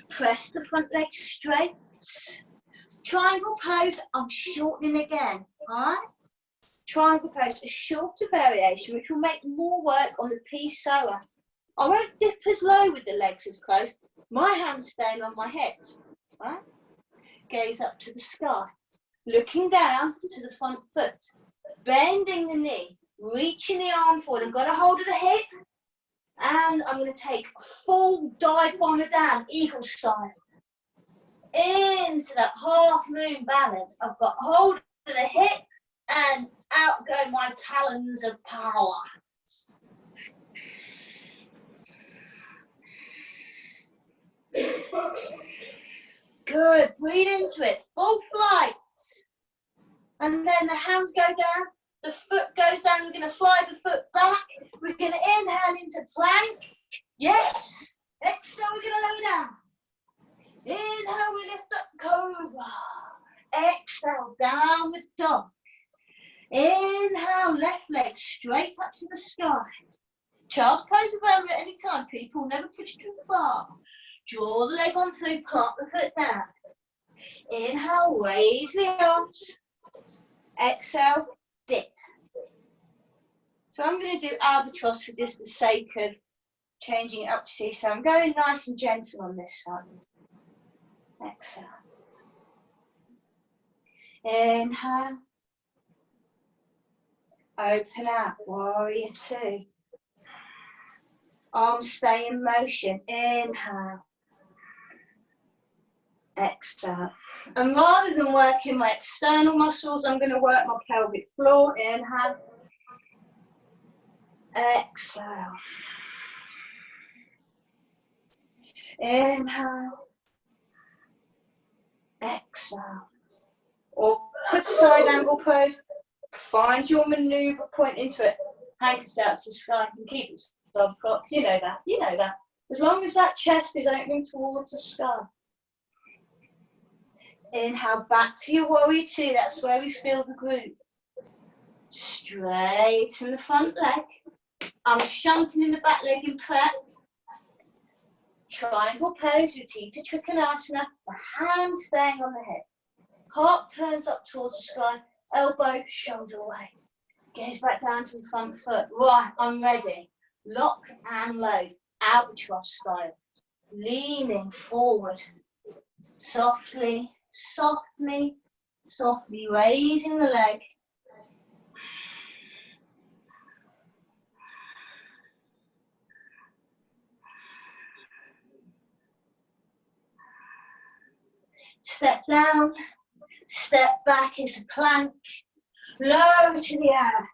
Press the front leg straight. Triangle pose, I'm shortening again. All right? Triangle pose, a shorter variation, which will make more work on the psoas. I won't dip as low with the legs as close. My hand's staying on my hips. Right? Gaze up to the sky. Looking down to the front foot. Bending the knee. Reaching the arm forward. I've got a hold of the hip. And I'm going to take a full dive bomber down, eagle style. Into that half moon balance. I've got hold of the hip and out go my talons of power. Good, breathe into it, full flight. And then the hands go down, the foot goes down, we're going to fly the foot back. We're going to inhale into plank. Yes. Exhale, we're going to lay down. Inhale, we lift up cobra. Exhale, downward dog. Inhale, left leg straight up to the sky. Child's pose available at any time, people. Never push too far. Draw the leg on through, plant the foot down. Inhale, raise the arms. Exhale, dip. So I'm going to do albatross for just the sake of changing it up to see. So I'm going nice and gentle on this side. Exhale. Inhale. Open out, warrior 2. Arms stay in motion. Inhale. Exhale. And rather than working my external muscles, I'm going to work my pelvic floor. Inhale. Exhale. Inhale. Exhale. Awkward side angle pose. Find your maneuver, point into it. Hands out to the sky and keep it sub-front. You know that. You know that. As long as that chest is opening towards the sky. Inhale, back to your warrior 2. That's where we feel the groove. Straighten the front leg. I'm shunting in the back leg in prep. Triangle pose, Utthita Trikonasana, the hands staying on the hip. Heart turns up towards the sky, elbow, shoulder away. Gaze back down to the front foot. Right, I'm ready. Lock and load, albatross style. Leaning forward. Softly, softly, softly raising the leg. Step down, step back into plank, low to the air.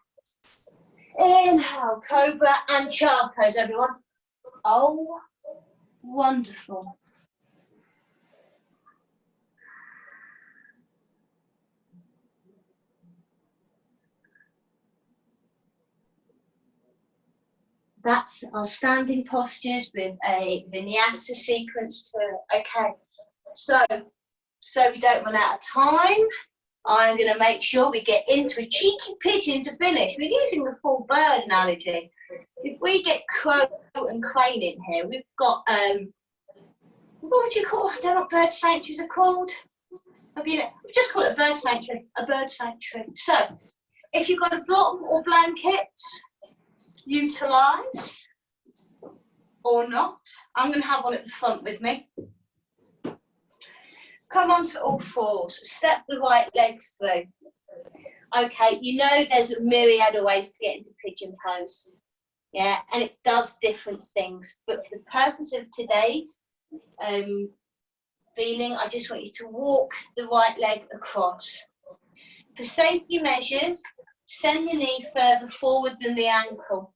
Inhale, cobra and child pose, everyone. Oh, wonderful. That's our standing postures with a vinyasa sequence to it. Okay, so we don't run out of time, I'm going to make sure we get into a cheeky pigeon to finish. We're using the full bird analogy. If we get crow and crane in here, we've got, what would you call, I don't know what bird sanctuaries are called. We just call it a bird sanctuary, So, if you've got a block or blanket, utilise or not. I'm going to have one at the front with me. Come onto all fours, step the right legs through. Okay, you know there's a myriad of ways to get into pigeon pose. Yeah, and it does different things. But for the purpose of today's feeling, I just want you to walk the right leg across. For safety measures, send the knee further forward than the ankle.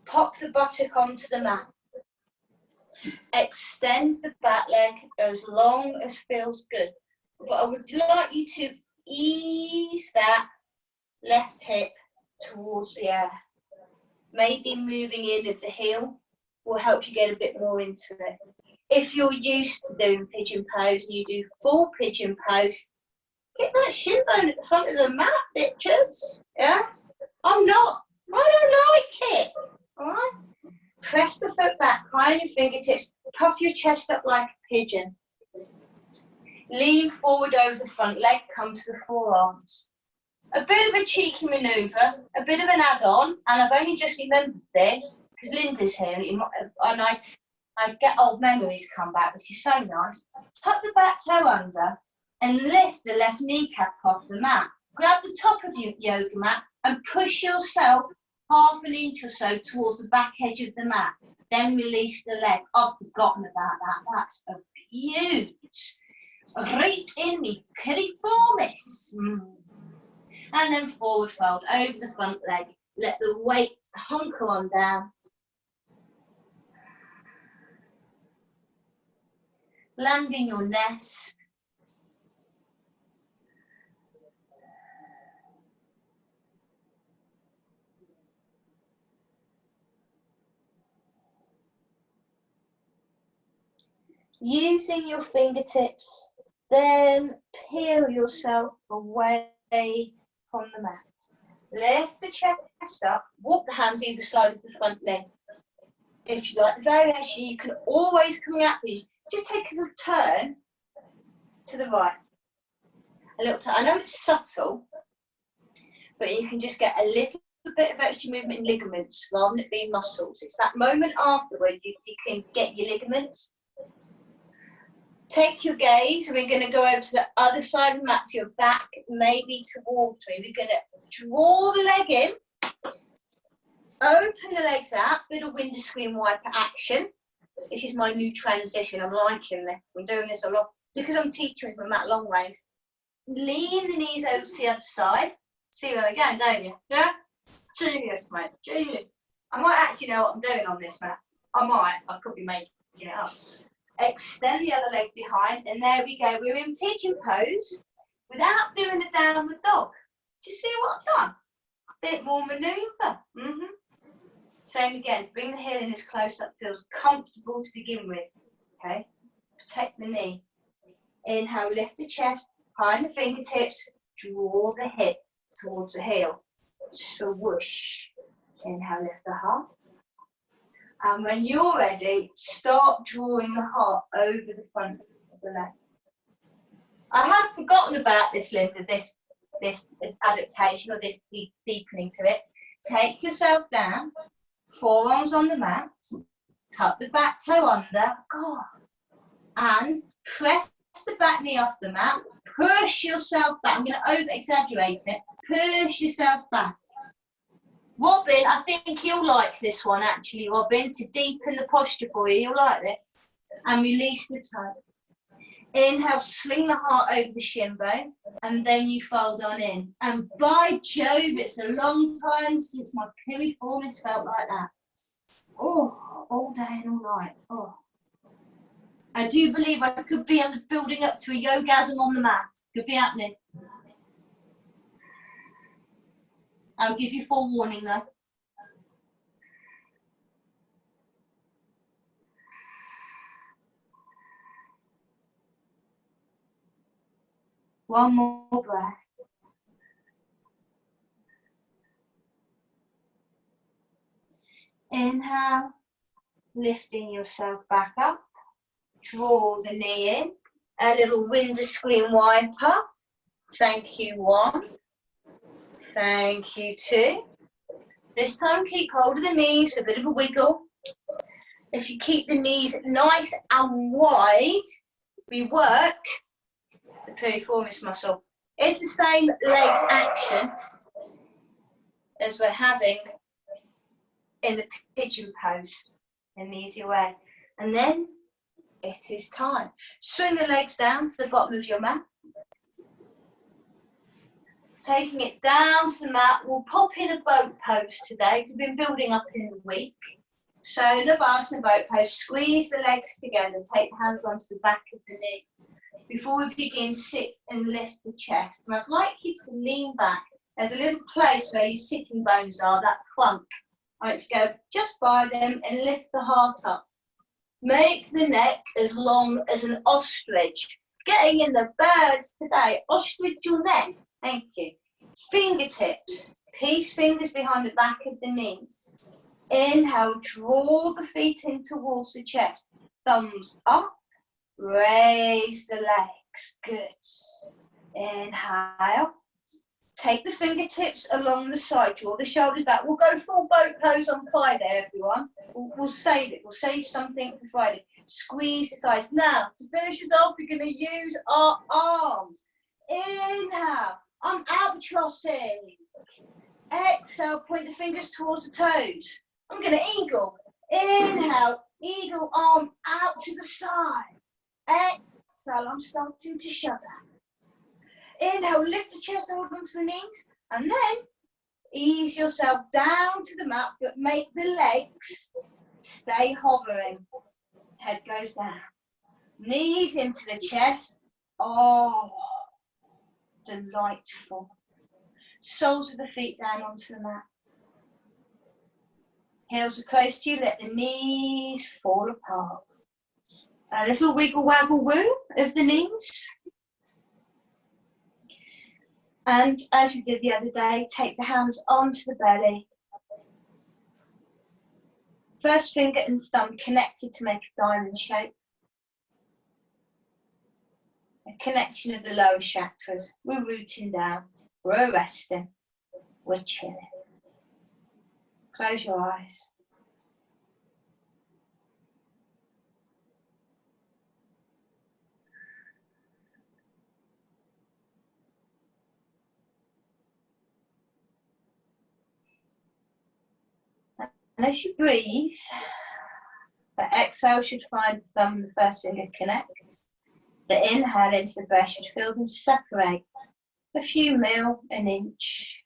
Pop the buttock onto the mat. Extend the back leg as long as feels good. But I would like you to ease that left hip towards the air. Maybe moving in of the heel will help you get a bit more into it. If you're used to doing pigeon pose and you do full pigeon pose, get that shin bone at the front of the mat, bitches. Yeah? I'm not. I don't like it. Alright? Press the foot back, pry your fingertips, puff your chest up like a pigeon. Lean forward over the front leg, come to the forearms. A bit of a cheeky manoeuvre, a bit of an add-on, and I've only just remembered this, because Linda's here, and I get old memories come back, which is so nice. Tuck the back toe under, and lift the left kneecap off the mat. Grab the top of your yoga mat, and push yourself half an inch or so towards the back edge of the mat. Then release the leg. I've forgotten about that. That's a beaut. Right in me piriformis. And then forward fold over the front leg. Let the weight hunker on down. Land in your nest. Using your fingertips, then peel yourself away from the mat. Lift the chest up, walk the hands either side of the front leg. If you like the variation, you can always come out these. Just take a little turn to the right. A little turn. I know it's subtle, but you can just get a little bit of extra movement in ligaments rather than it being muscles. It's that moment afterward you can get your ligaments. Take your gaze, and we're going to go over to the other side of the mat, to your back, maybe towards me. We're going to draw the leg in, open the legs out, bit of windscreen wiper action. This is my new transition. I'm liking this. I'm doing this a lot because I'm teaching from that long ways. Lean the knees over to the other side. See where we're going, don't you? Yeah? Genius, mate. Genius. I might actually know what I'm doing on this mat. I might. I could be making it up. Extend the other leg behind, and there we go. We're in pigeon pose without doing a downward dog. Do you see what I've done? A bit more manoeuvre. Same again. Bring the heel in as close up feels comfortable to begin with. Okay. Protect the knee. Inhale, lift the chest, behind the fingertips, draw the hip towards the heel. Swoosh. Inhale, lift the heart. And when you're ready, start drawing the heart over the front of the leg. I had forgotten about this, Linda, this adaptation or this deepening to it. Take yourself down, forearms on the mat, tuck the back toe under, and press the back knee off the mat, push yourself back. I'm going to over-exaggerate it. Push yourself back. Robin, I think you'll like this one actually, Robin, to deepen the posture for you. You'll like this. And release the toe. Inhale, swing the heart over the shin bone, and then you fold on in. And by Jove, it's a long time since my piriformis felt like that. Oh, all day and all night. Oh. I do believe I could be building up to a yogasm on the mat. Could be happening. I'll give you forewarning though. One more breath. Inhale, lifting yourself back up. Draw the knee in. A little window screen wiper. Thank you, 1. Thank you, 2. This time keep hold of the knees, a bit of a wiggle. If you keep the knees nice and wide, we work the piriformis muscle. It's the same leg action as we're having in the pigeon pose in the easy way. And then it is time. Swing the legs down to the bottom of your mat. Taking it down to the mat, we'll pop in a boat pose today. We've been building up in the week. So Navasana boat pose, squeeze the legs together, take the hands onto the back of the knee. Before we begin, sit and lift the chest. And I'd like you to lean back. There's a little place where your sitting bones are, that plunk. I want to go just by them and lift the heart up. Make the neck as long as an ostrich. Getting in the birds today. Ostrich your neck. Thank you. Fingertips. Peace fingers behind the back of the knees. Inhale, draw the feet in towards the chest. Thumbs up. Raise the legs. Good. Inhale. Take the fingertips along the side. Draw the shoulders back. We'll go full boat pose on Friday, everyone. We'll save it. We'll save something for Friday. Squeeze the thighs. Now, to finish us off, we're going to use our arms. Inhale. I'm albatrossing. Exhale, point the fingers towards the toes. I'm going to eagle. Inhale, eagle arm out to the side. Exhale, I'm starting to shudder. Inhale, lift the chest, hold onto the knees. And then ease yourself down to the mat, but make the legs stay hovering. Head goes down. Knees into the chest. Oh, delightful. Soles of the feet down onto the mat. Heels are close to you, let the knees fall apart. A little wiggle waggle woo of the knees. And as we did the other day, take the hands onto the belly. First finger and thumb connected to make a diamond shape. A connection of the lower chakras. We're rooting down. We're resting. We're chilling. Close your eyes. And as you breathe, the exhale should find the thumb and the first finger connect. The inhale into the breath should feel them separate a few mil, an inch.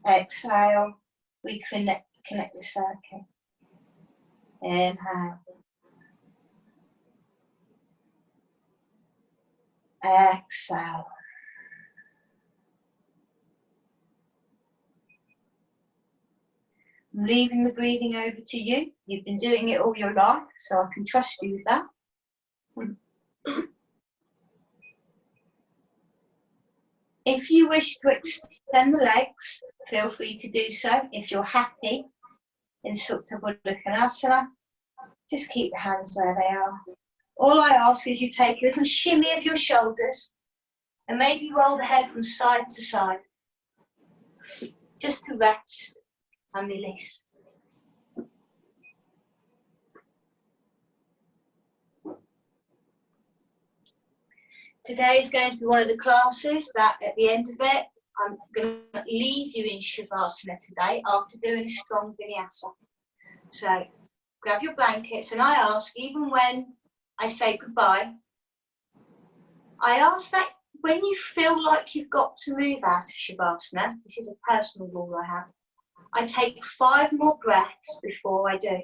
Exhale, we connect the circle. Inhale. Exhale. I'm leaving the breathing over to you. You've been doing it all your life, so I can trust you with that. If you wish to extend the legs, feel free to do so. If you're happy in Supta Baddha Konasana, just keep the hands where they are. All I ask is you take a little shimmy of your shoulders and maybe roll the head from side to side, just to rest and release. Today is going to be one of the classes that at the end of it, I'm going to leave you in Shavasana today after doing a strong vinyasa. So grab your blankets, and I ask, even when I say goodbye, I ask that when you feel like you've got to move out of Shavasana, this is a personal rule I have, I take 5 more breaths before I do.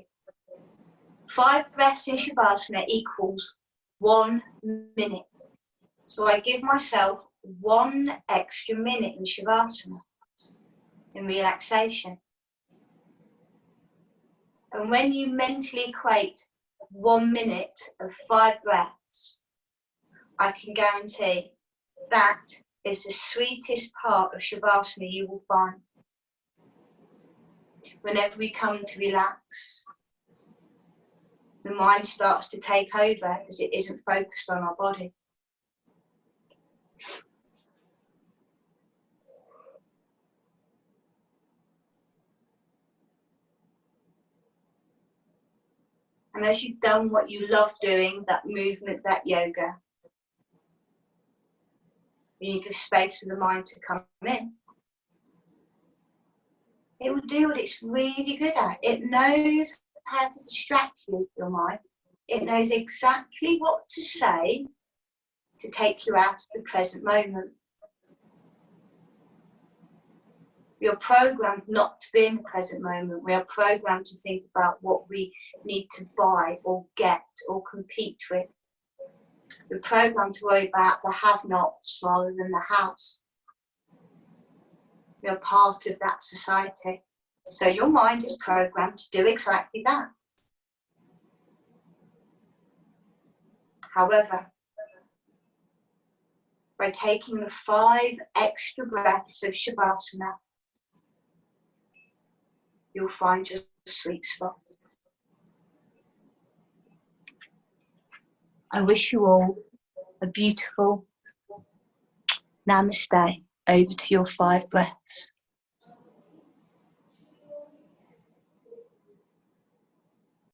5 breaths in Shavasana equals 1 minute. So I give myself 1 extra minute in Shavasana, in relaxation. And when you mentally equate 1 minute of 5 breaths, I can guarantee that is the sweetest part of Shavasana you will find. Whenever we come to relax, the mind starts to take over as it isn't focused on our body. And as you've done what you love doing, that movement, that yoga, you give space for the mind to come in. It will do what it's really good at. It knows how to distract you, your mind. It knows exactly what to say to take you out of the present moment. We are programmed not to be in the present moment. We are programmed to think about what we need to buy or get or compete with. We're programmed to worry about the have-nots rather than the haves. We are part of that society. So your mind is programmed to do exactly that. However, by taking the 5 extra breaths of Shavasana, you'll find your sweet spot. I wish you all a beautiful namaste. Over to your 5 breaths.